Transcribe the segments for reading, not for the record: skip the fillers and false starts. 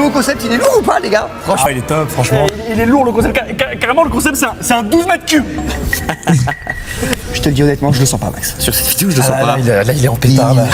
nouveau concept, il est lourd ou pas, les gars? Ah, il est top, franchement. Il est lourd le concept, carrément le concept c'est un 12 mètres cubes. Je te le dis honnêtement, je le sens pas, Max. Sur cette vidéo, je le sens pas. Là, il est en pétard, là.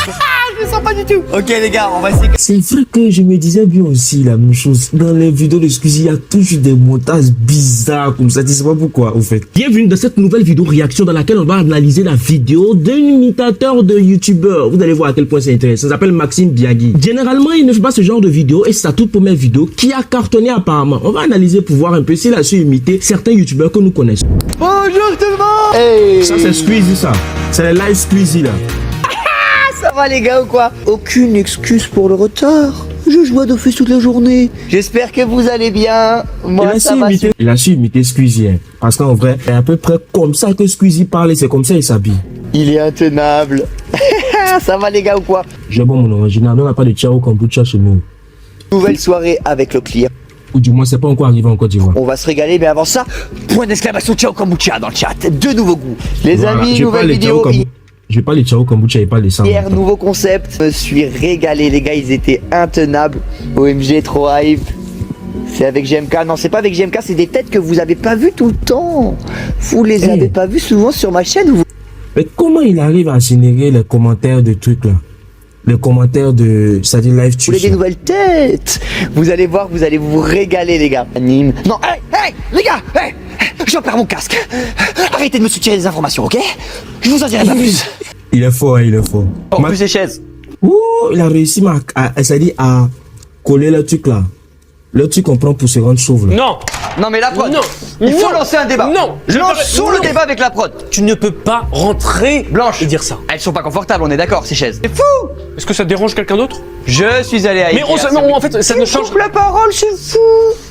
Je le sens pas du tout. Ok, les gars, on va essayer. C'est vrai que je me disais bien aussi la même chose. Dans les vidéos de Squeezie, il y a toujours des montages bizarres comme ça. Tu sais pas pourquoi, au fait. Bienvenue dans cette nouvelle vidéo réaction dans laquelle on va analyser la vidéo d'un imitateur de youtubeur. Vous allez voir à quel point c'est intéressant. Ça s'appelle Maxime Biagui. Généralement, il ne fait pas ce genre de vidéo et c'est sa toute première vidéo qui a cartonné apparemment. On va analyser pour voir un peu s'il a su imiter certains youtubeurs que nous connaissons. Bonjour tout le monde. Hey. Ça, c'est Squeezie, ça. C'est le live Squeezie, là. Ça va les gars ou quoi? Aucune excuse pour le retard. Je joue à d'office toute la journée. J'espère que vous allez bien. Moi ça va. Il a su imiter Squeezie, hein. Parce qu'en vrai, c'est à peu près comme ça que Squeezie parle et c'est comme ça qu'il s'habille. Il est intenable. Ça va les gars ou quoi? J'ai bon mon original, on n'a pas de ciao kombucha chez nous. Nouvelle soirée avec le client. Ou du moins, c'est pas encore arrivé en Côte d'Ivoire. On va se régaler, mais avant ça, point d'exclamation ciao kombucha dans le chat. De nouveaux goûts. Les Voilà. amis, nouvelle vidéo. Je vais pas les ciao kombucha et pas les sang. Hier, nouveau concept. Je me suis régalé, les gars, ils étaient intenables. OMG, trop hype. C'est avec GMK. Non, c'est pas avec GMK, c'est des têtes que vous avez pas vues tout le temps. Vous les avez pas vues souvent sur ma chaîne. Mais comment il arrive à générer les commentaires de trucs là? Les commentaires de, c'est-à-dire live Vous voulez des nouvelles têtes? Vous allez voir, vous allez vous régaler, les gars. Anime. Non, hey, les gars, hey, j'en perds mon casque. Arrêtez de me soutirer des informations, ok? Je vous en dirai pas plus. Il est fort, hein, il est fort. En plus, les chaises. Ouh, il a réussi c'est-à-dire à coller le truc là. Le truc qu'on prend pour se rendre chauve là. Non. Non, mais la prod. Non. Il faut Non. lancer un débat. Non. Je lance sur le débat avec la prod. Tu ne peux pas rentrer Blanche. et dire ça. Elles sont pas confortables, on est d'accord, ces chaises. C'est fou. Est-ce que ça dérange quelqu'un d'autre? Je suis allé à Mais en fait, ça ne change coupe la parole, c'est fou.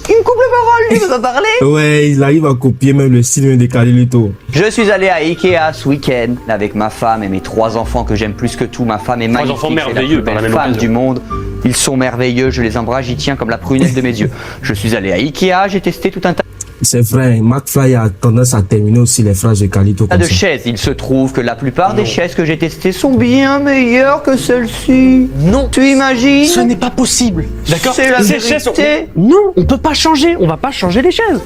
Il me coupe la parole, lui, il veut pas parler. Ouais, il arrive à copier même le style même de Carlito. Je suis allé à Ikea ce week-end avec ma femme et mes 3 enfants que j'aime plus que tout. Ma femme est magnifique, enfants c'est la merveilleux plus par la belle même femme occasion. du monde. Ils sont merveilleux, je les embrasse, j'y tiens comme la prunelle de mes yeux. Je suis allé à Ikea, j'ai testé tout un tas C'est vrai, McFly a tendance à terminer aussi les phrases de Carlito comme de ça. chaises. Il se trouve que la plupart des chaises que j'ai testées sont bien meilleures que celle-ci. Non. Tu imagines? Ce n'est pas possible. D'accord? C'est la Ces vérité. chaises Non, on peut pas changer. On va pas changer les chaises.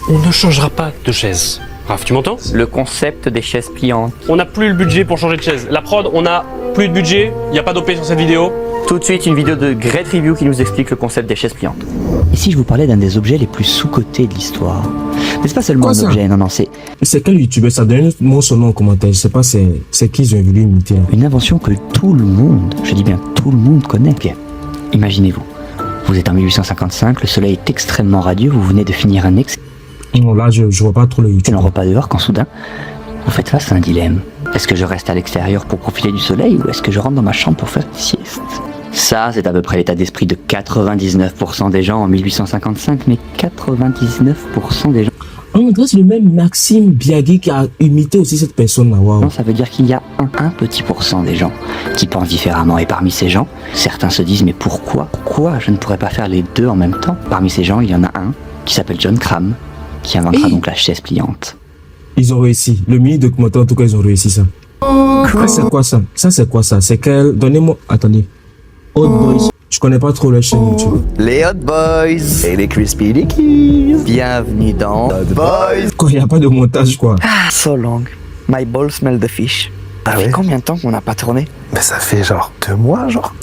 On ne changera pas de chaise. Raph, tu m'entends? Le concept des chaises pliantes. On n'a plus le budget pour changer de chaise. La prod, on a plus de budget. Il n'y a pas d'OP sur cette vidéo. Tout de suite, une vidéo de Great Review qui nous explique le concept des chaises pliantes. Ici, je vous parlais d'un des objets les plus sous-cotés de l'histoire. Mais c'est pas seulement Quoi, un ça? objet, non, c'est C'est quel youtubeur ça? Donne-moi son nom en commentaire. Je sais pas c'est qui ils ont voulu imiter. une invention que tout le monde, je dis bien tout le monde connaît. Bien, imaginez-vous, vous êtes en 1855, le soleil est extrêmement radieux, vous venez de finir un Non, là, je vois pas trop le excellent youtubeur. repas dehors quand soudain, vous faites face à un dilemme. Est-ce que je reste à l'extérieur pour profiter du soleil ou est-ce que je rentre dans ma chambre pour faire une sieste? Ça, c'est à peu près l'état d'esprit de 99% des gens en 1855, mais 99% des gens... On dirait que c'est le même Maxime Biagui qui a imité aussi cette personne là. Waouh. Non, ça veut dire qu'il y a un petit pourcent des gens qui pensent différemment. Et parmi ces gens, certains se disent mais pourquoi je ne pourrais pas faire les deux en même temps? Parmi ces gens, il y en a un qui s'appelle John Cram, qui inventera donc la chaise pliante. Ils ont réussi. Le mini documentaire, en tout cas, ils ont réussi ça. Ça, c'est quoi ça? Ça, c'est quoi ça? C'est quel... Donnez-moi... Attendez. Hot Boys. Je connais pas trop la chaîne YouTube. Les Hot Boys et les Crispy Dickies. Bienvenue dans Hot Boys. Quoi, il n'y a pas de montage, quoi. So long. My balls smell the fish. Ah Ça fait ouais? combien de temps qu'on n'a pas tourné? Mais ça fait genre 2 mois, genre.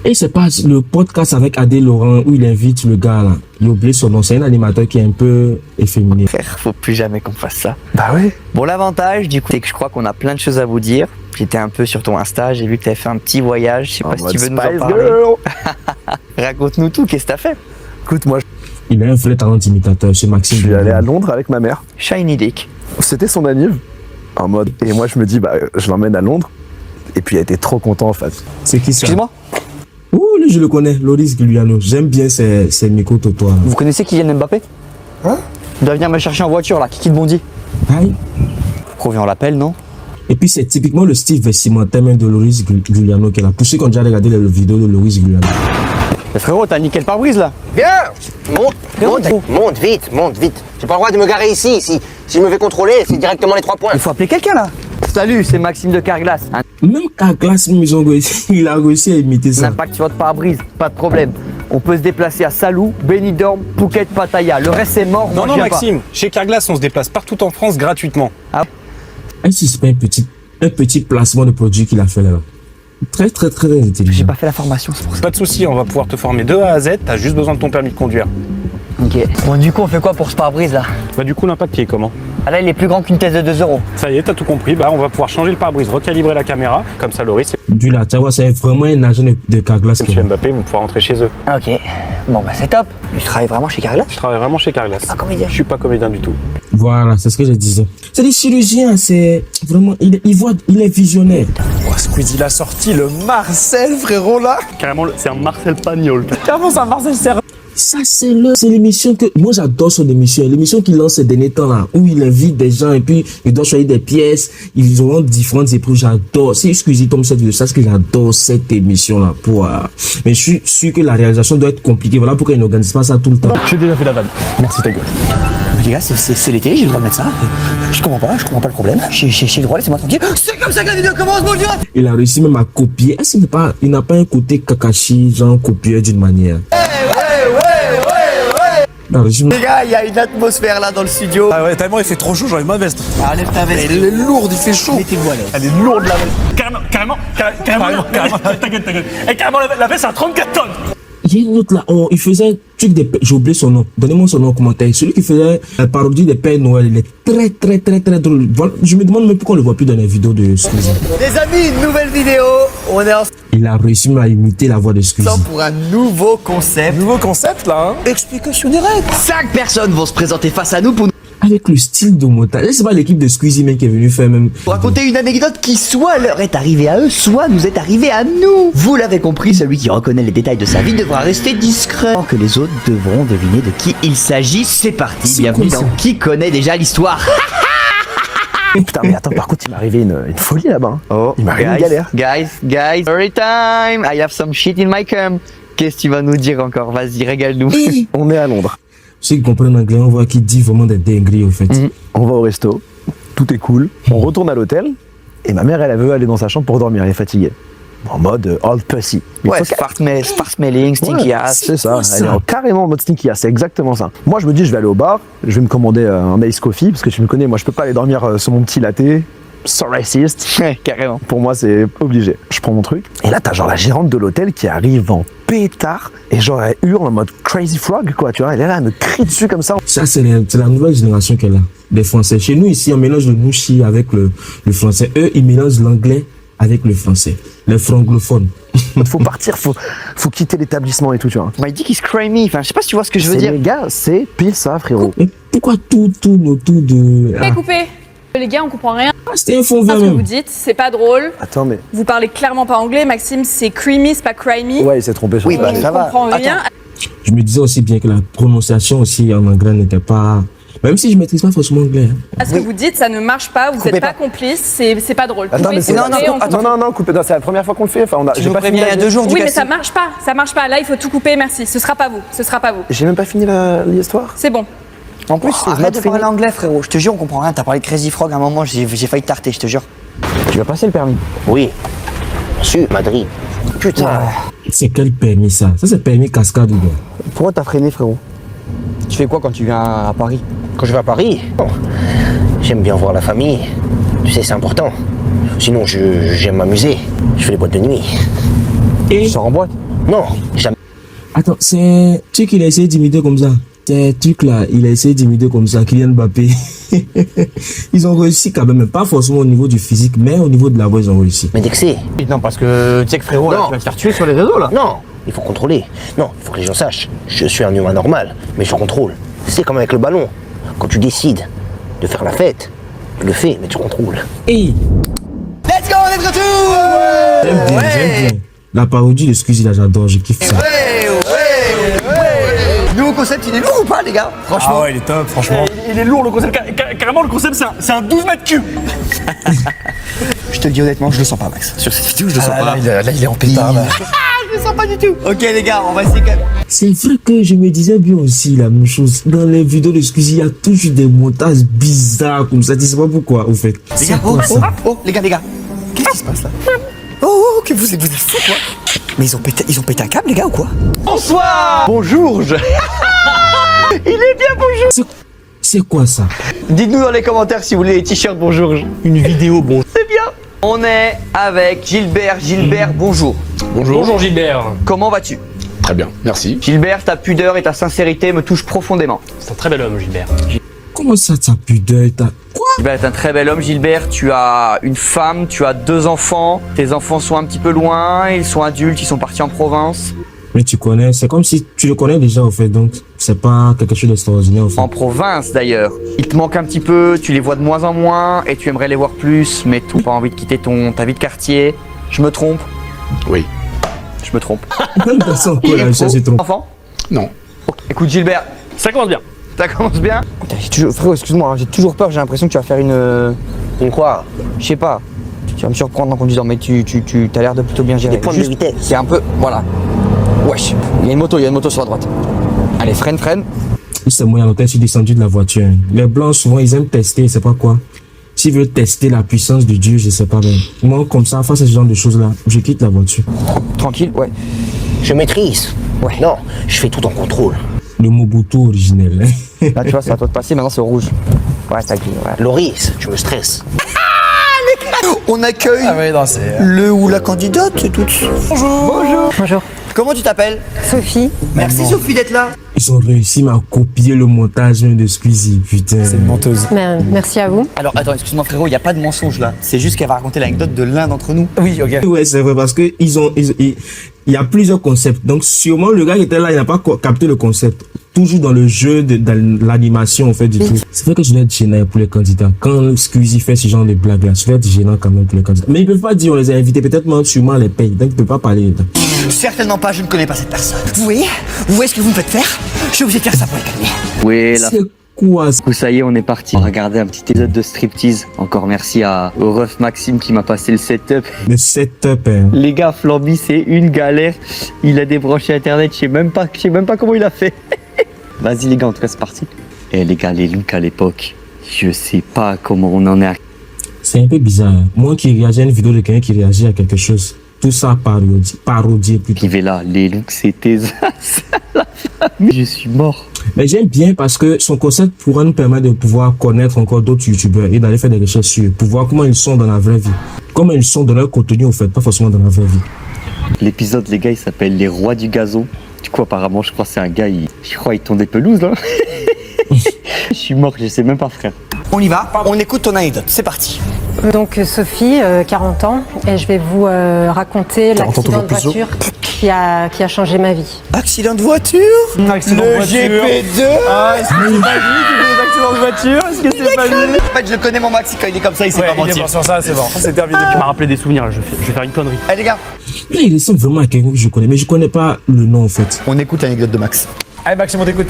Et c'est pas le podcast avec Adé Laurent où il invite le gars, là. Il a oublié son nom. C'est un animateur qui est un peu efféminé. Frère, faut plus jamais qu'on fasse ça. Bah ouais. Bon, l'avantage, du coup, c'est que je crois qu'on a plein de choses à vous dire. J'étais un peu sur ton Insta, j'ai vu que tu avais fait un petit voyage. Je sais pas si tu veux nous en parler. Raconte-nous tout, qu'est-ce que t'as fait? Écoute, moi, Il a un vrai talent d'imitateur, c'est je Maxime. suis allé Biagui. à Londres avec ma mère. Shiny Dick. C'était son anniv. En mode. Et moi, je me dis, bah, je l'emmène à Londres. Et puis, elle était trop contente en fait. C'est qui ça? Excuse-moi, Ouh, lui, je le connais. Loris Giuliano. J'aime bien ses micro-totoirs. vous connaissez Kylian Mbappé? Hein? Il doit venir me chercher en voiture là, Kiki de Bondy. Aïe. Provient on l'appelle, non? Et puis, c'est typiquement le style vestimentaire même de Loris Giuliano qui est là. Pour ceux qui ont déjà regardé les vidéos de Loris Giuliano. Mais frérot, t'as niqué le pare-brise là. Viens, monte vite. J'ai pas le droit de me garer ici. Si je me fais contrôler, c'est directement les 3 points. Il faut appeler quelqu'un là. Salut, c'est Maxime de Carglass. Un Même Carglass, ils ont réussi, il a réussi à imiter ça. impact sur votre pare-brise, pas de problème. On peut se déplacer à Salou, Benidorm, Phuket, Pattaya. Le reste c'est mort. Non, moi, je viens Maxime, chez Carglass, on se déplace partout en France gratuitement. Est-ce que c'est pas un petit placement de produit qu'il a fait là? Très, très, très pas. J'ai intelligent. pas fait la formation, c'est pour ça. Pas de souci, on va pouvoir te former de A à Z, t'as juste besoin de ton permis de conduire. Ok. Bon, du coup, on fait quoi pour ce pare-brise là? Bah du coup, l'impact, il est comment? Ah là, il est plus grand qu'une thèse de 2 euros. Ça y est, t'as tout compris. Bah on va pouvoir changer le pare-brise, recalibrer la caméra, comme ça Loris Du là, tu vois, c'est vraiment un agent de Carglass. et M. Mbappé vont pouvoir rentrer chez eux. Ah, ok. Bon, bah c'est top. Tu travailles vraiment chez Carglass? Je travaille vraiment chez Carglass. Pas comédien. Je suis pas comédien du tout. Voilà, c'est ce que je disais. C'est des chirurgiens, c'est vraiment, il est visionnaire. Oh, Squeezie, il a sorti le Marcel, frérot, là. Carrément, c'est un Marcel Pagnol. Carrément, c'est un Marcel Serra. Ça, c'est l'émission que, moi j'adore son émission. L'émission qu'il lance ces derniers temps là, où il invite des gens et puis il doit choisir des pièces. Ils auront différentes épreuves. J'adore. C'est Squeezie tombe cette vidéo. Ça, c'est que j'adore cette émission là pour, mais je suis sûr que la réalisation doit être compliquée. Voilà pourquoi il n'organise pas ça tout le temps. J'ai déjà fait la vanne. Merci, ta gueule. Les gars, c'est l'été, j'ai le droit de mettre ça. Je comprends pas le problème. J'ai le droit, laissez-moi tranquille. C'est comme ça que la vidéo commence, mon dieu! Il a réussi même à copier. Est-ce qu'il n'a pas un côté Kakashi, genre copieur d'une manière? Il a réussi même- Les gars, il y a une atmosphère là dans le studio. Ah ouais, tellement il fait trop chaud, j'enlève ma veste. Enlève ta veste. Elle est lourde, il fait chaud. Mettez-vous à l'aise. Elle est lourde, la veste. Carrément, ta gueule. Et carrément, la veste à 34 tonnes. Il y a une autre là, il faisait un truc des pères, j'ai oublié son nom, donnez-moi son nom en commentaire. Celui qui faisait la parodie des Pères Noël, il est très très très très drôle. Voilà, je me demande même pourquoi on le voit plus dans les vidéos de Squeezie. Les amis, une nouvelle vidéo. On est ensemble Il a réussi même à imiter la voix de Squeezie. pour un nouveau concept. Nouveau concept, là, hein. Explication des règles. 5 personnes vont se présenter face à nous pour nous Avec le style de montage. C'est pas l'équipe de Squeezie même qui est venue faire même. raconter une anecdote qui soit leur est arrivée à eux, soit nous est arrivée à nous. Vous l'avez compris, celui qui reconnaît les détails de sa vie devra rester discret. Que les autres devront deviner de qui il s'agit. C'est parti, C'est bienvenue cool, dans ça. Qui connaît déjà l'histoire. Putain, mais attends, par contre, il m'est arrivé une folie là-bas. Hein. Oh, Il m'est arrivé une galère. Guys, story time. I have some shit in my cum. Qu'est-ce que tu vas nous dire encore? Vas-y, régale-nous. On est à Londres. Ceux qui comprennent l'anglais, on voit qu'il dit vraiment des dingueries au fait. On va au resto. Tout est cool. On retourne à l'hôtel. Et ma mère, elle veut aller dans sa chambre pour dormir. Elle est fatiguée. En mode old pussy. Mais Ouais, faut qu'elle- fart smelling, stinky Ouais, ass. c'est ça, quoi, elle est ça carrément en mode stinky ass, c'est exactement ça. Moi je me dis je vais aller au bar, je vais me commander un ice coffee parce que tu me connais, moi je peux pas aller dormir sur mon petit latte. So racist. Ouais, carrément. Pour moi c'est obligé. Je prends mon truc et là t'as genre la gérante de l'hôtel qui arrive en pétard et genre elle hurle en mode crazy frog quoi, tu vois, elle est là, elle me crie dessus comme ça. Ça, c'est la nouvelle génération qu'elle a. Des Français. Chez nous, ici, on mélange le nouchi avec le français. Eux, ils mélangent l'anglais avec le français. Les franglophones. Faut partir, faut quitter l'établissement et tout, tu vois. Bah, il dit qu'il scream me. Enfin, je sais pas si tu vois ce que je veux C'est dire. les gars, c'est pile ça frérot. Mais pourquoi tout autour de... Coupé, coupé. Les gars, on comprend rien C'était un fond à vert ce que vous même. dites, c'est pas drôle. Attends mais... Vous parlez clairement pas anglais, Maxime, c'est creamy, c'est pas crimey. Ouais, il s'est trompé sur Oui, ça. bah, on ça va. comprend rien. Je me disais aussi bien que la prononciation aussi en anglais n'était pas... Même si je maîtrise pas forcément l'anglais. Hein. À ce que vous dites, ça ne marche pas, vous Coupez n'êtes pas pas. complice, c'est pas drôle. Attends, Coupez, mais s'il c'est vous plaît, on comprend. non, coupez, c'est la première fois qu'on le fait. Enfin, Tu j'ai nous pas préviens fini il y a la- 2 jours du Oui, mais ça casting. marche pas. Là, il faut tout couper, merci. Ce sera pas vous, ce sera pas vous. J'ai même pas fini l'histoire. C'est bon. En plus, Oh, arrête de fini. parler anglais, frérot. Je te jure, on comprend rien. T'as parlé de Crazy Frog à un moment, j'ai failli te tarter, je te jure. Tu vas passer le permis. Oui. Sûr, Madrid. Putain. C'est quel permis ça? Ça, c'est permis cascade ou bien? Pourquoi t'as freiné, frérot? Tu fais quoi quand tu viens à Paris? Quand je vais à Paris? Bon, j'aime bien voir la famille. Tu sais, c'est important. Sinon, j'aime m'amuser. Je fais les boîtes de nuit. Et... Je sors en boîte? Non, jamais. Attends, c'est... Tu sais qu'il a essayé d'imiter comme ça? Ces trucs-là, il a essayé d'imiter comme ça, Kylian Mbappé. Ils ont réussi quand même, pas forcément au niveau du physique, mais au niveau de la voix, ils ont réussi. Mais d'excès. Non, parce que tu sais que frérot, là, Non. tu vas te faire tuer sur les réseaux là. Non, il faut contrôler. Non, il faut que les gens sachent. Je suis un humain normal, mais je contrôle. C'est comme avec le ballon. Quand tu décides de faire la fête, tu le fais, mais tu contrôles. Hey, Let's go, on est de retour! j'aime bien. La parodie de Squeezie, là, j'adore, je kiffe ça. Nouveau concept, il est lourd ou pas, les gars? Franchement. Ah ouais, il est top, franchement. Il est lourd le concept, carrément le concept c'est un 12 mètres cubes. Je te le dis honnêtement, je le sens pas, Max. Sur cette vidéo, je le sens pas. Là, il est en pétard, là. Je le sens pas du tout. Ok, les gars, on va essayer quand même. C'est vrai que je me disais bien aussi la même chose. Dans les vidéos de Squeezie, il y a toujours des montages bizarres comme ça. Tu sais pas pourquoi, au fait. Les gars, C'est quoi ça? les gars. Qu'est-ce qui se passe là? Oh, que vous êtes fous, quoi. Mais ils ont pété un câble, les gars, ou quoi? Bonsoir. Bonjour. Il est bien, bonjour. C'est quoi ça? Dites-nous dans les commentaires si vous voulez les t-shirts bonjour. Une vidéo, bon. C'est bien. On est avec Gilbert. Gilbert, bonjour. Bonjour Gilbert. Comment vas-tu? Très bien, merci. Gilbert, ta pudeur et ta sincérité me touchent profondément. C'est un très bel homme, Gilbert. Comment ça, ta pudeur? Quoi? Gilbert est un très bel homme. Gilbert, tu as une femme, tu as 2 enfants. Tes enfants sont un petit peu loin, ils sont adultes, ils sont partis en province. Mais tu connais, c'est comme si tu le connais déjà, en fait, donc c'est pas quelque chose d'extraordinaire, en fait. En province d'ailleurs. Il te manque un petit peu, tu les vois de moins en moins et tu aimerais les voir plus, mais tu n'as pas envie de quitter ta vie de quartier. Je me trompe? Oui. Je me trompe. Même personne, quoi, là, ça, c'est trop. Enfant? Non. Écoute Gilbert, Ça commence bien. ça commence bien? Frérot, excuse-moi, hein, j'ai toujours peur, j'ai l'impression que tu vas faire une quoi? Je sais pas. Tu vas me surprendre en conduisant, mais tu as l'air de plutôt bien gérer. Des pointes de vitesse. C'est un peu. Voilà. Wesh. Il y a une moto sur la droite. Allez, freine. C'est moi, je suis descendu de la voiture. Les blancs, souvent, ils aiment tester, c'est pas quoi. S'ils veulent tester la puissance de Dieu, je sais pas bien. Moi, comme ça, face à ce genre de choses-là, je quitte la voiture. Tranquille, ouais. Je maîtrise. Ouais. Non, je fais tout en contrôle. Le Mobutu originel, hein. Là, tu vois, c'est à toi de passer, maintenant c'est au rouge. Ouais, c'est tranquille, ouais. Loris, tu me stresses. On accueille le ou la candidate, c'est tout. Bonjour. Comment tu t'appelles? Sophie. Merci Sophie d'être là. Ils ont réussi à copier le montage même de Squeezie, putain. C'est une menteuse. Merci à vous. Alors, attends, excuse-moi frérot, il n'y a pas de mensonge là. C'est juste qu'elle va raconter l'anecdote de l'un d'entre nous. Oui, ok. Ouais, c'est vrai, parce que il y a plusieurs concepts. Donc, sûrement, le gars qui était là, il n'a pas capté le concept. Toujours dans le jeu, dans l'animation, en fait, du tout. C'est vrai que je dois être gênant pour les candidats. Quand Squeezie fait ce genre de blagues-là, je dois être gênant quand même pour les candidats. Mais ils peuvent pas dire, on les a invités, peut-être même sûrement les paye. Donc, ils peuvent pas parler. Certainement pas, je ne connais pas cette personne. Vous voyez ce que vous me faites faire? Je suis obligé de faire ça pour les calmer. Oui, là. C'est quoi ça? Du coup, ça y est, on est parti. On va regarder un petit épisode de striptease. Encore merci au ref Maxime qui m'a passé le setup. Le setup, hein. Les gars, Flamby, c'est une galère. Il a débranché Internet, je sais même pas comment il a fait. Vas-y les gars, en tout cas, c'est parti. Et les gars, les looks à l'époque, je sais pas comment on en est à... C'est un peu bizarre. Hein. Moi qui réagis à une vidéo de quelqu'un qui réagit à quelque chose, tout ça parodié plutôt. Qui là, les looks, c'était la famille. Je suis mort. Mais j'aime bien parce que son concept pourra nous permettre de pouvoir connaître encore d'autres youtubeurs et d'aller faire des recherches sur eux, pour voir comment ils sont dans la vraie vie. Comment ils sont dans leur contenu, en fait, pas forcément dans la vraie vie. L'épisode, les gars, il s'appelle Les Rois du Gazon. Du coup, apparemment, je crois que c'est un gars, je crois qu'il tourne des pelouses, là. Je suis mort, je sais même pas, frère. On y va, on écoute ton anecdote, c'est parti. Donc Sophie, 40 ans, et je vais vous raconter l'accident de voiture qui a changé ma vie. Accident de voiture? Le GP2? Ah, est-ce que c'est pas lui qui fait des accidents de voiture? Est-ce que c'est pas lui? En fait, je connais mon Maxi, quand il est comme ça, il sait pas mentir. Il est bon sur ça, c'est bon. C'est terminé. Tu m'as rappelé des souvenirs, je vais faire une connerie. Allez les gars, Là, il ressemble vraiment à quelqu'un que je connais, mais je connais pas le nom, en fait. on écoute l'anecdote de Max. Allez Maxime, on t'écoute.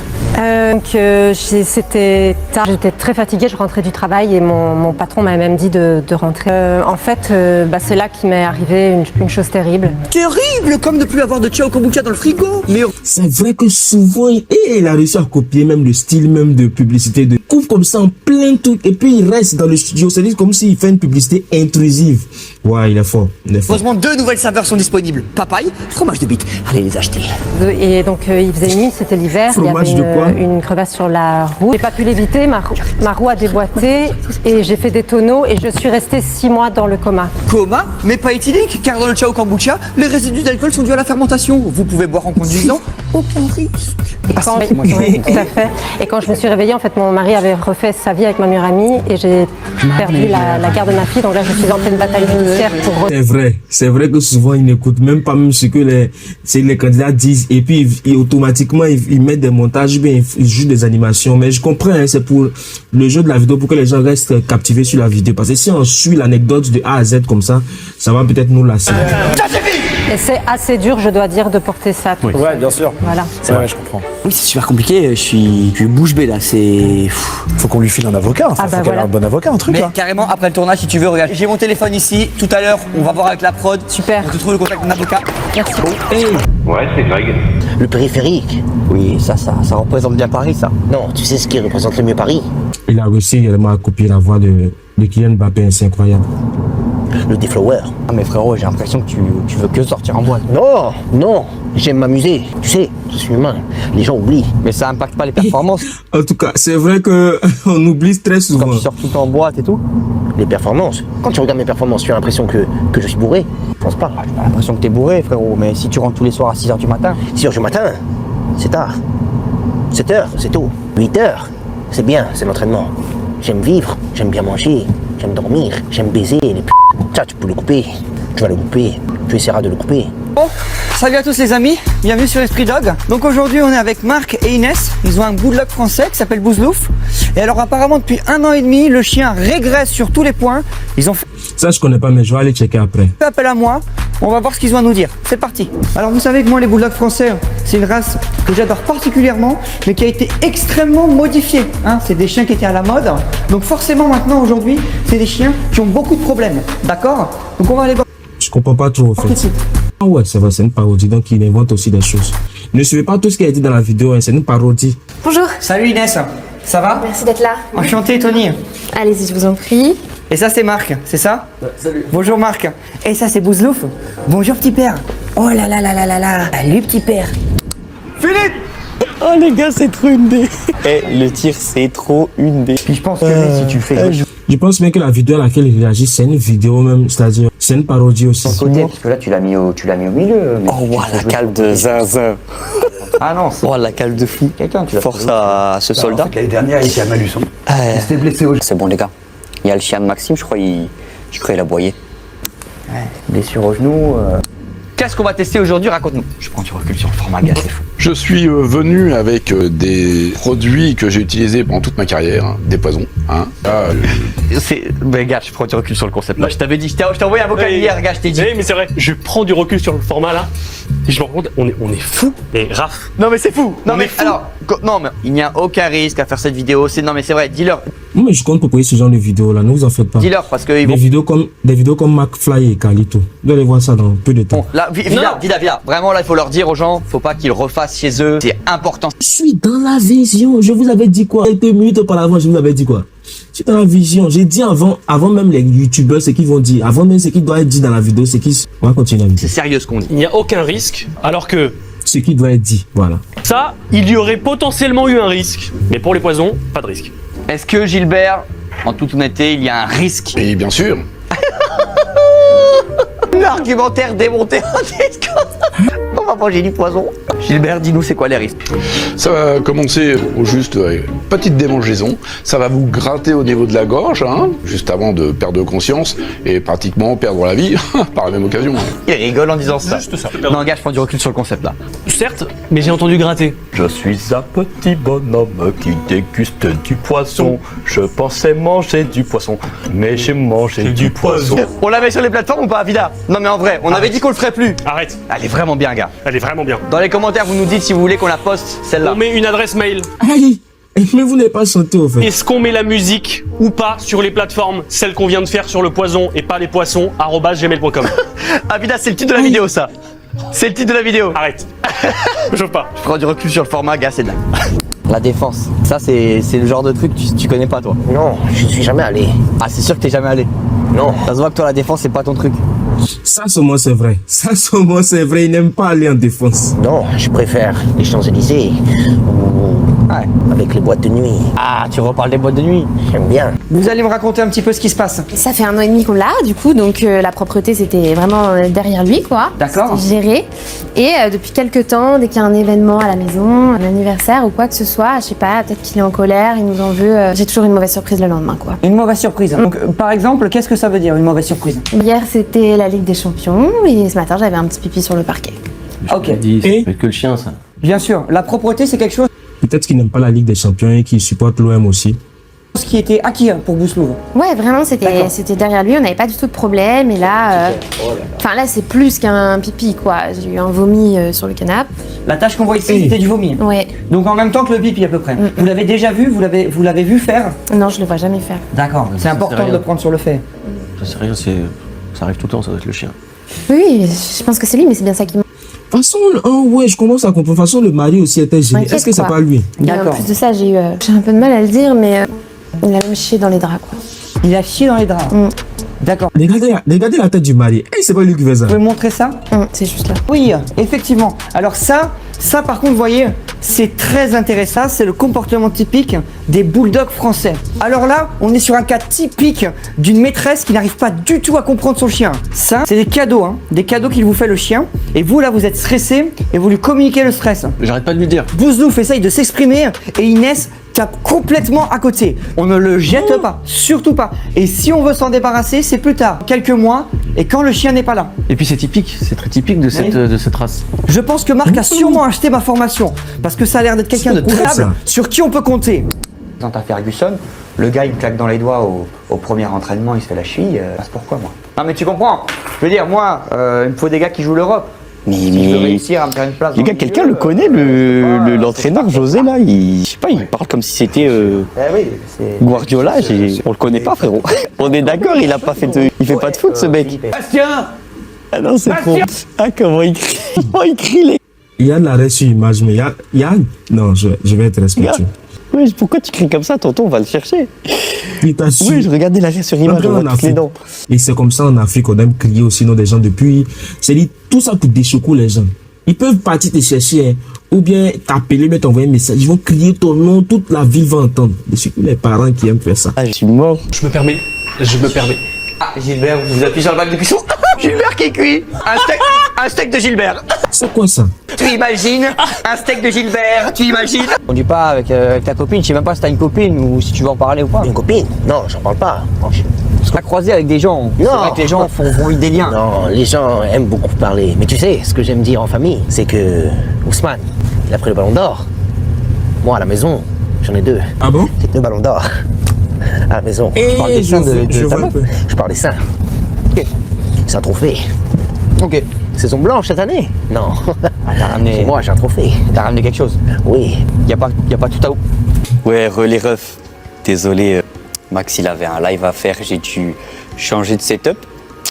C'était tard, j'étais très fatiguée, je rentrais du travail et mon patron m'a même dit de rentrer. En fait, c'est là qu'il m'est arrivé une chose terrible. Terrible, comme de plus avoir de Ciao Kombucha dans le frigo. Mais C'est vrai que souvent, il a réussi à copier même le style même de publicité, de couvre comme ça en plein truc, et puis il reste dans le studio, c'est comme s'il fait une publicité intrusive. Ouais, il est fort, heureusement, 2 nouvelles saveurs sont disponibles. Papaye, fromage de bite. Allez les acheter. Et donc il faisait nuit, c'était l'hiver, il y Fromage avait de quoi une crevasse sur la roue. J'ai pas pu l'éviter, ma roue a déboîté et j'ai fait des tonneaux et je suis restée 6 mois dans le coma. Coma, mais pas éthylique, car dans le Ciao Kombucha, les résidus d'alcool sont dus à la fermentation. Vous pouvez boire en conduisant, aucun risque. Oui, tout à fait. Et quand je me suis réveillée, en fait, mon mari avait refait sa vie avec ma meilleure amie et j'ai perdu la garde de ma fille. Donc là, je suis en pleine bataille judiciaire pour... C'est vrai que souvent ils n'écoutent même pas même ce que les candidats disent, et puis automatiquement ils mettent des montages, bien ils jouent des animations. Mais je comprends, hein, c'est pour le jeu de la vidéo, pour que les gens restent captivés sur la vidéo, parce que si on suit l'anecdote de A à Z comme ça va peut-être nous lasser. Et c'est assez dur, je dois dire, de porter ça. Oui. Ouais, bien sûr. Voilà. C'est vrai, je comprends. Oui, c'est super compliqué, je suis bouche bée là, c'est... Faut qu'on lui file un avocat, faut qu'elle ait un bon avocat, un truc Mais là. carrément, après le tournage, si tu veux, regarde, j'ai mon téléphone ici, tout à l'heure, on va voir avec la prod. Super. On te trouve le contact d'un avocat. Merci. Ouais, c'est Greg. Le périphérique. Oui, ça représente bien Paris, ça. Non, tu sais ce qui représente le mieux Paris? Il a réussi également à copier la voix de Kylian Mbappé, c'est incroyable. le déflower. Ah mais frérot, j'ai l'impression que tu veux que sortir en boîte. Non, non, j'aime m'amuser. Tu sais, je suis humain. Les gens oublient. Mais ça impacte pas les performances En tout cas, c'est vrai que on oublie très souvent. quand tu sors tout le temps en boîte et tout. Les performances. Quand tu regardes mes performances, tu as l'impression que je suis bourré. Je pense pas. J'ai l'impression que t'es bourré frérot, mais si tu rentres tous les soirs à 6h du matin. 6h du matin, c'est tard. 7h, c'est tôt. 8h, c'est bien, c'est l'entraînement. J'aime vivre, j'aime bien manger, j'aime dormir, j'aime baiser les p***. Ça, tu peux le couper. Tu vas le couper. Tu essaieras de le couper. Bon, salut à tous les amis, bienvenue sur Esprit Dog. Donc aujourd'hui on est avec Marc et Inès, ils ont un bulldog français qui s'appelle Bouzlouf. Et alors apparemment depuis 1 an et demi, le chien régresse sur tous les points. Ils ont fait Ça, je connais pas, mais je vais aller checker après. appel à moi, on va voir ce qu'ils ont à nous dire. C'est parti. Alors vous savez que moi les bulldogs français, c'est une race que j'adore particulièrement, mais qui a été extrêmement modifiée. Hein, c'est des chiens qui étaient à la mode, donc forcément maintenant aujourd'hui, c'est des chiens qui ont beaucoup de problèmes. D'accord? Donc on va aller voir. Je comprends pas trop, en fait. Ah ouais, c'est vrai, c'est une parodie, donc il invente aussi des choses. Ne suivez pas tout ce qui a été dans la vidéo, hein, c'est une parodie. Bonjour, Salut Inès, ça va? merci d'être là. Enchanté Tony. Allez-y, je vous en prie. Et ça c'est Marc, c'est ça? Salut. Bonjour Marc. Et ça c'est Bouzlouf. Bonjour petit père. Oh là là là là là là. Salut petit père. Philippe. Oh les gars, c'est trop une dé. Eh, le tir c'est trop une dé. Puis je pense que si tu le fais Je pense bien que la vidéo à laquelle il réagit, c'est une vidéo même, c'est-à-dire, c'est une parodie aussi. Côté, parce que là tu l'as mis au milieu. mais Oh ouah, la cale de zinzin. Ah non, c'est Oh la cale de fou. quelqu'un tu l'as Force à ce soldat. L'année dernière, ici à Malusson. Il s'était blessé au C'est bon les gars. Il y a le chien de Maxime, je crois il a boyé. Blessure au genou. Qu'est-ce qu'on va tester aujourd'hui? Raconte-nous. Je prends du recul sur le format gaz, c'est fou. Je suis venu avec des produits que j'ai utilisés pendant toute ma carrière, hein, des poisons. Hein. Là, Mais gars, je prends du recul sur le concept. Là, je t'avais dit, je t'ai envoyé un vocal hier, gars, je t'ai dit. Mais c'est vrai, je prends du recul sur le format là. Et je me rends compte, on est fou. Et Raph, Non mais c'est fou. Non On mais est fou. alors, non mais il n'y a aucun risque à faire cette vidéo. Non mais c'est vrai. Dis-leur Non, mais je compte proposer ce genre de vidéo là, ne vous en faites pas. parce que ils Des vont. vidéos comme McFly et Carlito. Vous allez voir ça dans peu de temps. Bon, là, Vida. Vraiment là, il faut leur dire aux gens, faut pas qu'ils refassent chez eux. C'est important. Je suis dans la vision. Je vous avais dit quoi? Quelques minutes auparavant, je vous avais dit quoi? Je suis dans la vision. J'ai dit avant même les youtubeurs ce qu'ils vont dire. Avant même ce qui doit être dit dans la vidéo, c'est qu'ils. On va continuer. C'est sérieux ce qu'on dit. il n'y a aucun risque. Alors que Ce qui doit être dit. Voilà. ça, il y aurait potentiellement eu un risque. Mais pour les poisons, pas de risque. Est-ce que Gilbert, en toute honnêteté, il y a un risque? et bien sûr, L'argumentaire démonté en Discord. On va manger du poison. Gilbert, dis-nous c'est quoi les risques? ça va commencer au juste petite démangeaison. Ça va vous gratter au niveau de la gorge, hein, juste avant de perdre conscience et pratiquement perdre la vie par la même occasion. Il rigole en disant ça. Juste ça. Non gars, je prends du recul sur le concept là. Certes, mais j'ai entendu gratter. Je suis un petit bonhomme qui déguste du poisson. Je pensais manger du poisson, mais j'ai mangé du poisson. On la met sur les plateformes ou pas, Vida? Non mais en vrai, on avait dit qu'on le ferait plus. Arrête, Elle est vraiment bien, gars. elle est vraiment bien. Dans les commentaires, vous nous dites si vous voulez qu'on la poste, celle-là. On met une adresse mail. Aïe! Mais vous n'avez pas sauté au fait. Est-ce qu'on met la musique ou pas sur les plateformes, celle qu'on vient de faire sur le poison et pas les poissons, @gmail.com. Ah, Vida, c'est le titre de la vidéo, ça. C'est le titre de la vidéo. Arrête. Je veux pas. Je prends du recul sur le format, gars, c'est de là. La défense. Ça c'est le genre de truc que tu connais pas toi. Non, je ne suis jamais allé. Ah c'est sûr que t'es jamais allé. Non. Ça se voit que toi la défense c'est pas ton truc. Ça, seulement, c'est vrai. Ça, seulement, c'est vrai. Il n'aime pas aller en défense. Non, je préfère les Champs-Élysées ou Ouais. avec les boîtes de nuit. Ah tu reparles des boîtes de nuit. J'aime bien. Vous allez me raconter un petit peu ce qui se passe. Ça fait 1 an et demi qu'on l'a, du coup, donc la propreté c'était vraiment derrière lui, quoi. D'accord. C'était géré. Et depuis quelques temps, dès qu'il y a un événement à la maison, un anniversaire ou quoi que ce soit, je sais pas, peut-être qu'il est en colère, il nous en veut, j'ai toujours une mauvaise surprise le lendemain, quoi. Une mauvaise surprise. Donc par exemple, qu'est-ce que ça veut dire une mauvaise surprise? Hier c'était la Ligue des Champions et ce matin j'avais un petit pipi sur le parquet. Ok. Et que le chien, ça. Bien sûr, la propreté c'est quelque chose peut-être qu'il n'aime pas la Ligue des Champions et qu'il supporte l'OM aussi. qui était acquis pour Bouzlouf. Ouais, vraiment, c'était derrière lui, on n'avait pas du tout de problème. Et là, enfin là, c'est plus qu'un pipi, quoi. J'ai eu un vomi sur le canapé. La tâche qu'on voit ici, c'était du vomi. Ouais. Donc en même temps que le pipi à peu près. Vous l'avez déjà vu, vous l'avez vu faire? Non, je le vois jamais faire. D'accord. C'est important de le prendre sur le fait. C'est rien, ça arrive tout le temps, ça doit être le chien. Oui, je pense que c'est lui, mais c'est bien ça qui me... De toute façon, oh ouais, je commence à comprendre. De toute façon, le mari aussi était gêné. M'inquiète, Est-ce que c'est quoi. pas lui? Et en plus de ça, j'ai un peu de mal à le dire, mais il a même chié dans les draps, quoi. Il a chié dans les draps. D'accord. Regardez la tête du mari. Eh, c'est pas lui qui fait ça. Vous pouvez me montrer ça? C'est juste là. Oui, effectivement. Alors ça par contre, vous voyez, c'est très intéressant. C'est le comportement typique des bulldogs français. Alors là, on est sur un cas typique d'une maîtresse qui n'arrive pas du tout à comprendre son chien. Ça, c'est des cadeaux, des cadeaux qu'il vous fait le chien. Et vous, là, vous êtes stressé et vous lui communiquez le stress. J'arrête pas de lui dire. Bouzlouf essaye de s'exprimer et Inès tape complètement à côté. On ne le jette pas, surtout pas. Et si on veut s'en débarrasser, c'est plus tard, quelques mois, et quand le chien n'est pas là. Et puis c'est typique, c'est très typique de cette race. Je pense que Marc a sûrement acheté ma formation, parce que ça a l'air d'être quelqu'un de confiable sur qui on peut compter. Quant à Ferguson, le gars il me claque dans les doigts au premier entraînement, il se fait la cheville, c'est pourquoi moi? Non mais tu comprends, je veux dire, moi, il me faut des gars qui jouent l'Europe. Si je veux réussir à me faire une place. Les gars, quelqu'un le connaît, l'entraîneur José là, je sais pas, il parle comme si c'était Guardiola, on le connaît pas frérot. On est d'accord, il fait pas de foot ce mec. Bastien! Ah non, c'est trop. Ah comment il crie les. Il y a de l'arrêt sur image, mais il y a... Non, je vais être respectueux. Oui, pourquoi tu cries comme ça, tonton? On va le chercher. Oui, je regardais l'arrêt sur image, on voit toutes les dents. Et c'est comme ça en Afrique, on aime crier aussi nom des gens depuis. C'est-à-dire, tout ça pour déchoucouler les gens. Ils peuvent partir te chercher, ou bien t'appeler, mais t'envoyer un message. Ils vont crier ton nom, toute la ville va entendre. Et surtout les parents qui aiment faire ça. Ah, je suis mort. Je me permets. Ah, Gilbert, vous appuyez sur le bac de cuisson. Gilbert qui cuit. Un steak de Gilbert. C'est quoi ça? Tu imagines un steak de Gilbert, tu imagines? On dit pas avec ta copine, je sais même pas si t'as une copine ou si tu veux en parler ou pas. Une copine? Non, j'en parle pas. Tu seras croisé avec des gens. C'est vrai que les gens font des liens. Non, les gens aiment beaucoup parler. Mais tu sais, ce que j'aime dire en famille, c'est que Ousmane, il a pris le ballon d'or. Moi, à la maison, j'en ai 2. Ah bon? 2 ballons d'or. À la maison. Je parle des seins de ta meuf. Je parle des seins. Ok. C'est un trophée. Ok. Saison blanche cette année? Non. T'as ramené... Moi, j'ai un trophée. T'as ramené quelque chose? Oui. Y a pas tout à haut. Ouais, relais ref. Désolé, Max, il avait un live à faire, j'ai dû changer de setup.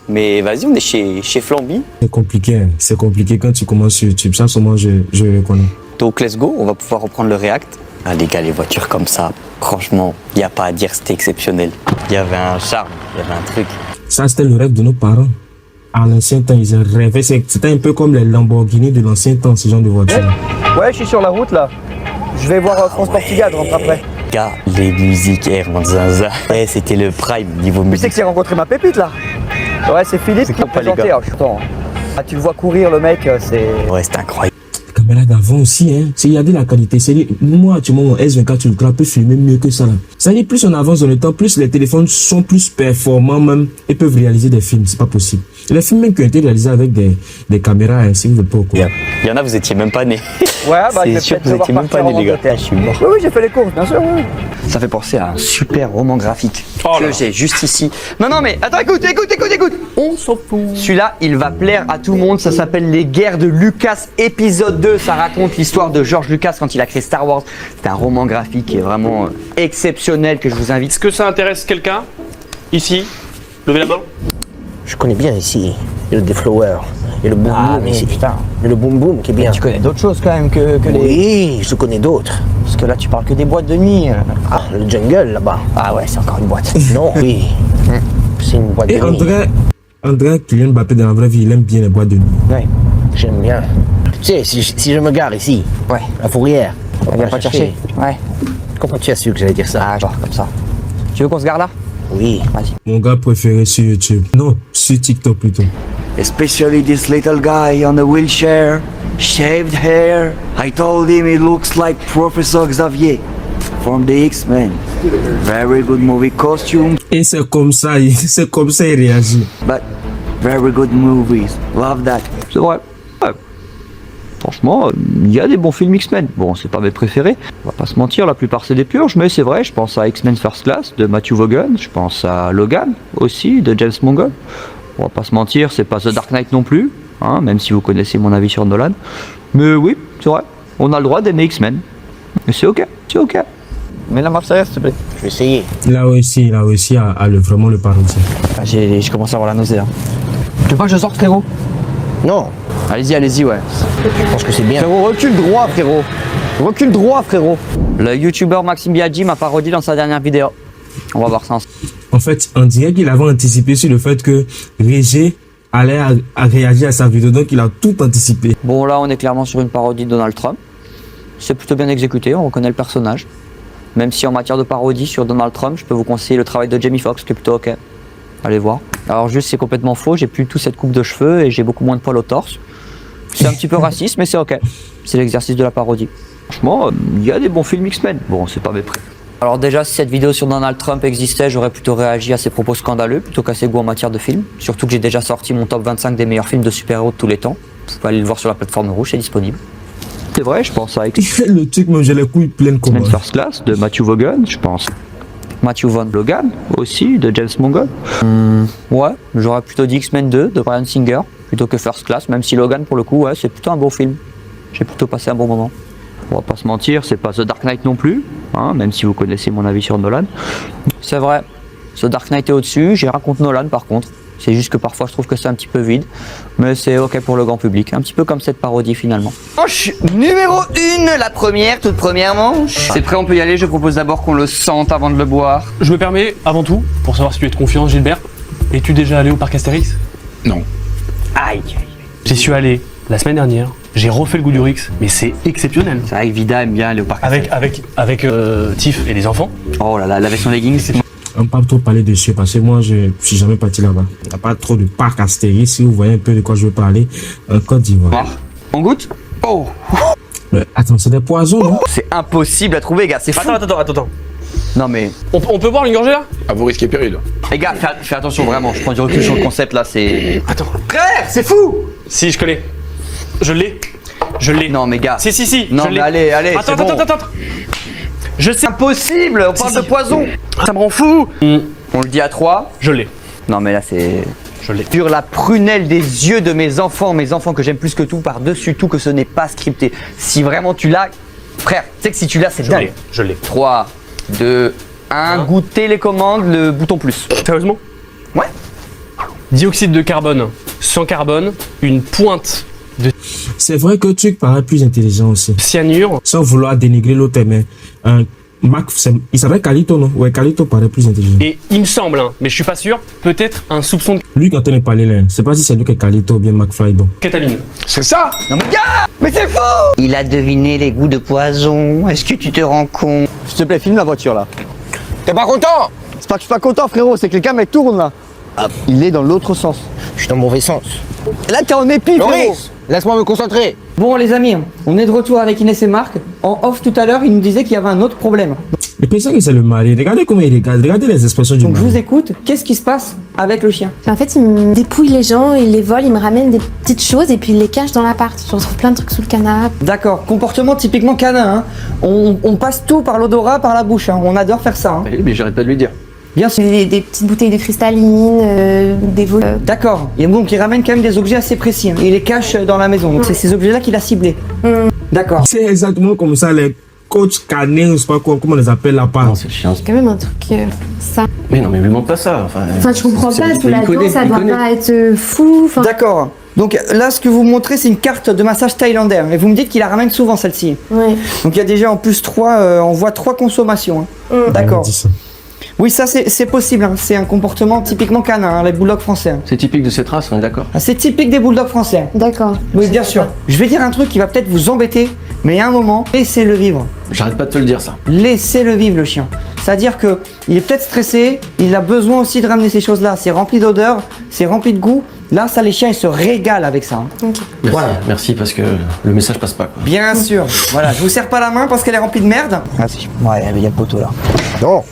Mais vas-y, on est chez Flamby. C'est compliqué, hein. C'est compliqué quand tu commences sur YouTube. Ça, seulement, je le connais. Donc, let's go, on va pouvoir reprendre le React. Ah, les gars, les voitures comme ça, franchement, il n'y a pas à dire, c'était exceptionnel. Il y avait un charme, il y avait un truc. Ça, c'était le rêve de nos parents. À l'ancien temps, ils rêvaient. C'était un peu comme les Lamborghini de l'ancien temps, ce genre de voiture. Ouais, je suis sur la route là. Je vais voir France-Portugal, je rentre après. Gars, les musiques Herman Zaza. Ouais, c'était le prime niveau Tu musique. sais que j'ai rencontré ma pépite là. Ouais, c'est Philippe qui m'a présenté. Je suis content. Ah, tu le vois courir le mec, c'est... Ouais, c'était incroyable. La caméra d'avant aussi, hein. Il y a de la qualité. Moi, tu vois, mon S24 Ultra peut filmer mieux que ça là. Ça veut dire, plus on avance dans le temps, plus les téléphones sont plus performants même et peuvent réaliser des films. C'est pas possible. Les films même qui ont été réalisés avec des caméras ainsi de peu quoi. Il y en a, vous étiez même pas nés. Ouais, bah c'est sûr que vous étiez même pas nés, les gars. Je suis mort. Oui, j'ai fait les courses, bien sûr. Oui. Ça fait penser à un super roman graphique que j'ai juste ici. Non, mais attends, écoute. On s'en fout. Celui-là, il va plaire à tout le monde. Ça s'appelle Les Guerres de Lucas, épisode 2. Ça raconte l'histoire de George Lucas quand il a créé Star Wars. C'est un roman graphique qui est vraiment exceptionnel que je vous invite. Est-ce que ça intéresse quelqu'un? Ici? Levez la main. Je connais bien ici. Il y a le Deflower. Il y a le Boom Boom ici. Putain. Il y a le Boom Boom qui est bien. Tu connais d'autres choses quand même que les... Oui, je connais d'autres. Parce que là, tu parles que des boîtes de nuit. Ah, le Jungle là-bas. Ah ouais, c'est encore une boîte. Non, oui. C'est une boîte de Et nuit. André Kylian Mbappé dans la vraie vie, il aime bien les boîtes de nuit. Ouais. J'aime bien. Tu sais, si je me gare ici, Ouais. à Fourrière, On vient pas te chercher. Ouais. comment tu as su que j'allais dire ça? Ah, genre comme ça. Tu veux qu'on se garde là? Oui. Vas-y. Mon gars préféré sur YouTube. Non, sur TikTok plutôt. Especially this little guy on a wheelchair, shaved hair. I told him he looks like Professor Xavier from the X-Men. Very good movie costume, Et c'est comme ça, il réagit. but very good movies. Love that. C'est vrai. Ouais. Franchement, il y a des bons films X-Men. Bon, c'est pas mes préférés. On va pas se mentir, la plupart c'est des purges, mais c'est vrai. Je pense à X-Men First Class de Matthew Vaughn. Je pense à Logan aussi de James Mangold. On va pas se mentir, c'est pas The Dark Knight non plus, hein, même si vous connaissez mon avis sur Nolan. Mais oui, c'est vrai. On a le droit d'aimer X-Men. Mais c'est ok, c'est ok. Mets la Marseillaise, s'il te plaît. Je vais essayer. Il a réussi à vraiment le parodier. J'ai commencé à avoir la nausée là. Tu veux pas que je sorte, frérot? Non, Allez-y, ouais. je pense que c'est bien. Frérot, recule droit, frérot. Recule droit, frérot. Le youtubeur Maxime Biaggi m'a parodié dans sa dernière vidéo. On va voir ça ensemble. En fait, on dirait qu'il avait anticipé sur le fait que Régé allait à réagir à sa vidéo, donc il a tout anticipé. Bon, là, on est clairement sur une parodie de Donald Trump. C'est plutôt bien exécuté, on reconnaît le personnage. Même si en matière de parodie sur Donald Trump, je peux vous conseiller le travail de Jamie Foxx, qui est plutôt ok. Allez voir. Alors juste, c'est complètement faux, j'ai plus tout cette coupe de cheveux et j'ai beaucoup moins de poils au torse. C'est un petit peu raciste, mais c'est ok. C'est l'exercice de la parodie. Franchement, il y a des bons films X-Men. Bon, c'est pas mes prix. Alors déjà, si cette vidéo sur Donald Trump existait, j'aurais plutôt réagi à ses propos scandaleux plutôt qu'à ses goûts en matière de films. Surtout que j'ai déjà sorti mon top 25 des meilleurs films de super-héros de tous les temps. Vous pouvez aller le voir sur la plateforme rouge, c'est disponible. C'est vrai, je pense à Le truc, moi j'ai les couilles pleines comme X-Men First Class de Matthew Vaughn, je pense. Matthew Vaughn Logan aussi, de James Mangold. Ouais, j'aurais plutôt dit X-Men 2 de Bryan Singer plutôt que First Class, même si Logan, pour le coup, ouais, c'est plutôt un bon film. J'ai plutôt passé un bon moment. On va pas se mentir, c'est pas The Dark Knight non plus, hein, même si vous connaissez mon avis sur Nolan. C'est vrai, The Dark Knight est au-dessus, j'ai rien contre Nolan par contre. C'est juste que parfois je trouve que c'est un petit peu vide, mais c'est ok pour le grand public, un petit peu comme cette parodie finalement. Manche numéro 1, la première, toute première manche. C'est prêt, on peut y aller, je propose d'abord qu'on le sente avant de le boire. Je me permets, avant tout, pour savoir si tu es de confiance, Gilbert, es-tu déjà allé au parc Astérix? Non. Aïe. J'y suis allé la semaine dernière, j'ai refait le goût du Rix, mais c'est exceptionnel. C'est vrai que Vida aime bien aller au parc Astérix. Avec Tiff et les enfants. Oh là là, la version leggings, c'est... On peut pas trop parler dessus parce que moi je suis jamais parti là-bas. Il n'y a pas trop de parc Astérix, si vous voyez un peu de quoi je veux parler. Côte d'Ivoire. On goûte? Oh. Attends, c'est des poisons, non? C'est impossible à trouver, gars, c'est fou. Attends. Non mais... On peut boire une gorgée là? À vos risques et périls. Les gars, fais attention vraiment, je prends du recul sur le concept là, c'est... Attends. Frère, c'est fou! Si, je connais. Je l'ai. Non mais gars... Si, non je mais l'ai. allez, Attends. Je sais... Impossible, on parle de poison. Ça me rend fou. On le dit à 3. Je l'ai. Non mais là c'est... Je l'ai. Sur la prunelle des yeux de mes enfants que j'aime plus que tout, par-dessus tout que ce n'est pas scripté. Si vraiment tu l'as, frère, tu sais que si tu l'as, c'est dingue. Je l'ai. 3, 2, 1, goûtez les commandes, le bouton plus. Sérieusement? Ouais. Dioxyde de carbone, sans carbone, une pointe de C'est vrai que tu paraît plus intelligent aussi. cyanure. Sans vouloir dénigrer l'autre, mais Mac, il s'appelle Calito, non? Ouais, Calito paraît plus intelligent. Et il me semble, hein, mais je suis pas sûr, peut-être un soupçon de Lui, quand on est parlé là, c'est pas si c'est lui qui est Calito ou bien McFly, bon. kétamine. C'est ça? Non mais gars, mais c'est faux! Il a deviné les goûts de poison, est-ce que tu te rends compte? S'il te plaît, filme la voiture là. T'es pas content? C'est pas que je suis pas content, frérot, c'est que les caméras tournent là. Ah, il est dans l'autre sens. Je suis dans le mauvais sens. Là, t'es en épi, frérot. Loris, laisse-moi me concentrer. Bon les amis, on est de retour avec Inès et Marc. En off tout à l'heure, ils nous disaient qu'il y avait un autre problème. Mais pensez que c'est le mari. Regardez comment il regarde. Regardez les expressions du Donc je mari. vous écoute, qu'est-ce qui se passe avec le chien? En fait, il me dépouille les gens, il les vole, il me ramène des petites choses et puis il les cache dans l'appart. Je retrouve plein de trucs sous le canapé. D'accord, comportement typiquement canin. Hein. On passe tout par l'odorat, par la bouche. Hein. On adore faire ça. Hein. Mais j'arrête pas de lui dire. Bien sûr. Des petites bouteilles de cristalline, des vols. D'accord. Et donc il ramène quand même des objets assez précis. Hein. Il les cache dans la maison. Donc c'est ces objets-là qu'il a ciblés. D'accord. C'est exactement comme ça, les coachs canins, je sais pas quoi, comment on les appelle là-bas. Non, c'est le chien. C'est quand même un truc. Ça. Mais non, mais lui montre pas ça. Enfin, Je comprends c'est- pas, il tout là-dedans, connaît, ça il doit connaît. pas être fou. Enfin, D'accord. Donc là, ce que vous montrez, c'est une carte de massage thaïlandais. Et vous me dites qu'il la ramène souvent celle-ci. ouais. Donc il y a déjà en plus 3, on voit 3 consommations. Hein. D'accord. On dit ça. Oui, ça c'est possible. Hein. C'est un comportement typiquement canin, hein, les bulldogs français. Hein. c'est typique de cette race, on est d'accord. Ah, c'est typique des bulldogs français. D'accord. Oui, bien sûr. Je vais dire un truc qui va peut-être vous embêter, mais il y a un moment, laissez-le vivre. J'arrête pas de te le dire, ça. Laissez-le vivre, le chien. C'est-à-dire que il est peut-être stressé, il a besoin aussi de ramener ces choses-là. C'est rempli d'odeurs, c'est rempli de goût. Là, ça, les chiens, ils se régalent avec ça. Hein. Merci, Voilà. merci parce que le message passe pas, quoi. Bien sûr. Voilà, je vous serre pas la main parce qu'elle est remplie de merde. Ah si. Ouais, il y a le poteau là. Non.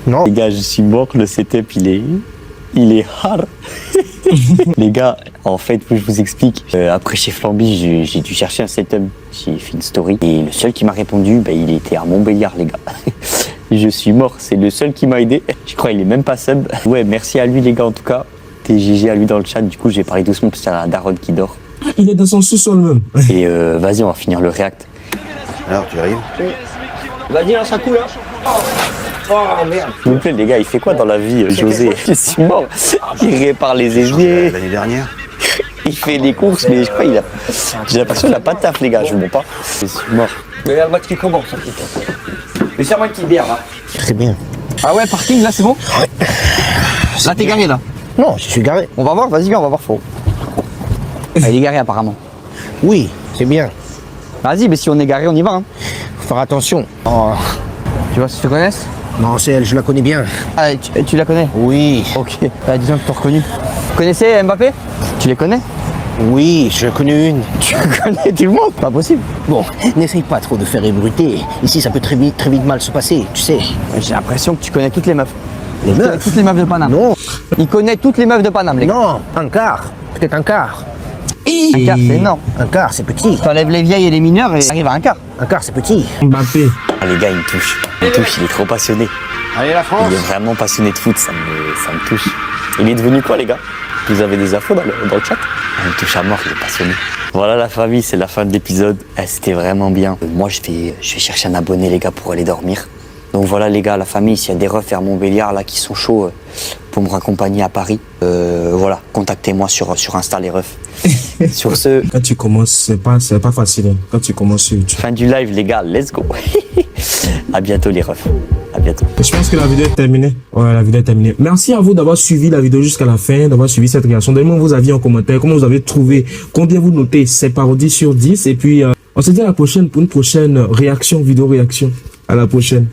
Non. Les gars, je suis mort, le setup il est hard. Les gars, en fait, faut que je vous explique. Après chez Flamby, j'ai dû chercher un setup. J'ai fait une story et le seul qui m'a répondu, il était à Montbéliard, les gars. Je suis mort, c'est le seul qui m'a aidé. Je crois qu'il est même pas sub. Ouais, merci à lui, les gars, en tout cas. TGG à lui dans le chat. Du coup, j'ai parlé doucement parce qu'il y a la daronne qui dort. Il est dans son sous-sol même. Et vas-y, on va finir le react. Alors, tu arrives? Vas-y, lance un coup là. Oh merde. S'il vous plaît, les gars, il fait quoi dans la vie, José? Je suis mort. Il répare les éviers. L'année dernière. Il fait les courses, mais je crois qu'il a. J'ai l'impression qu'il a pas de taf, les gars, je vous mens pas. Je suis mort. Mais regarde le match qui commence. Mais c'est moi qui bière là. Très bien. Ah ouais, parking là, c'est bon? Ouais. Là, t'es garé, là. Non, je suis garé. On va voir, vas-y, viens, on va voir, frérot. Ah, il est garé, apparemment. Oui, c'est bien. Vas-y, mais si on est garé, on y va. Hein. Faut faire attention. Oh. Tu vois si tu te connaissent? Non, c'est elle, je la connais bien. Ah, tu la connais? Oui. Ok. Bah, disons que t'as reconnu. Vous connaissez Mbappé? Tu les connais? Oui, je connais une. Tu connais tout le monde? Pas possible. Bon, n'essaye pas trop de faire ébruiter. Ici, ça peut très vite mal se passer, tu sais. J'ai l'impression que tu connais toutes les meufs. Les meufs? Toutes les meufs de Paname. Non. Il connaît toutes les meufs de Paname, les gars. Non, un quart. Peut-être un quart. Un quart, c'est énorme. Un quart, c'est petit. T'enlèves les vieilles et les mineurs et arrive à un quart. Un quart, c'est petit. Mbappé. Ah, les gars, il me touche. Il me touche, il est trop passionné. Allez, la France. Il est vraiment passionné de foot, ça me touche. Il est devenu quoi, les gars? Vous avez des infos dans le chat? Il me touche à mort, il est passionné. Voilà la famille, c'est la fin de l'épisode. C'était vraiment bien. Moi, je vais chercher un abonné, les gars, pour aller dormir. Donc voilà, les gars, la famille, s'il y a des refs vers Montbéliard là qui sont chauds pour me raccompagner à Paris, voilà, contactez-moi sur Insta, les refs. Sur ce... Quand tu commences, c'est pas facile. Hein. Quand tu commences sur YouTube. Fin du live, les gars, let's go. À bientôt, les refs. À bientôt. Je pense que la vidéo est terminée. Ouais, la vidéo est terminée. Merci à vous d'avoir suivi la vidéo jusqu'à la fin, d'avoir suivi cette réaction. Donnez-moi vos avis en commentaire. Comment vous avez trouvé? Combien vous notez ces parodies sur 10? Et puis, on se dit à la prochaine pour une prochaine réaction, vidéo réaction. À la prochaine.